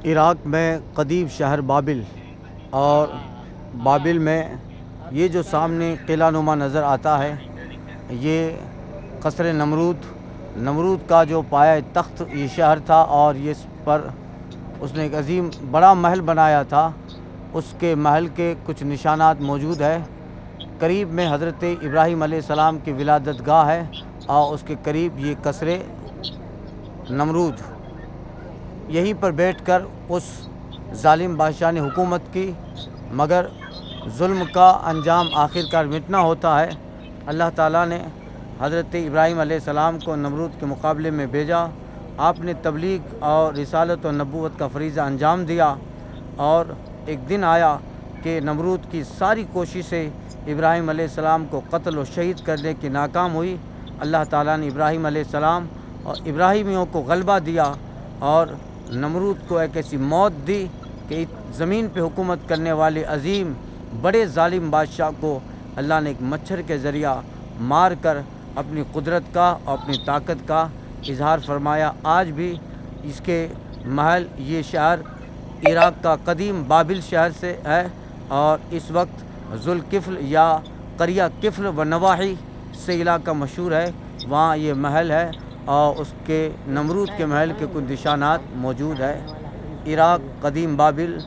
عراق میں قدیم شہر بابل، اور بابل میں یہ جو سامنے قلعہ نما نظر آتا ہے یہ قصر نمرود کا جو پایا تخت یہ شہر تھا، اور اس پر اس نے ایک عظیم بڑا محل بنایا تھا۔ اس کے محل کے کچھ نشانات موجود ہے۔ قریب میں حضرت ابراہیم علیہ السلام کی ولادت گاہ ہے، اور اس کے قریب یہ قصر نمرود۔ یہیں پر بیٹھ کر اس ظالم بادشاہ نے حکومت کی، مگر ظلم کا انجام آخرکار مٹنا ہوتا ہے۔ اللہ تعالیٰ نے حضرت ابراہیم علیہ السلام کو نمرود کے مقابلے میں بھیجا۔ آپ نے تبلیغ اور رسالت و نبوت کا فریضہ انجام دیا، اور ایک دن آیا کہ نمرود کی ساری کوششیں ابراہیم علیہ السلام کو قتل و شہید کرنے کی ناکام ہوئی۔ اللہ تعالیٰ نے ابراہیم علیہ السلام اور ابراہیمیوں کو غلبہ دیا، اور نمرود کو ایک ایسی موت دی کہ زمین پہ حکومت کرنے والے عظیم بڑے ظالم بادشاہ کو اللہ نے ایک مچھر کے ذریعہ مار کر اپنی قدرت کا اور اپنی طاقت کا اظہار فرمایا۔ آج بھی اس کے محل یہ شہر عراق کا قدیم بابل شہر سے ہے، اور اس وقت ذوالکفل یا قریہ کفل و نواحی سے علاقہ مشہور ہے، وہاں یہ محل ہے، اور اس کے نمرود کے محل کے کچھ نشانات موجود ہے۔ عراق قدیم بابل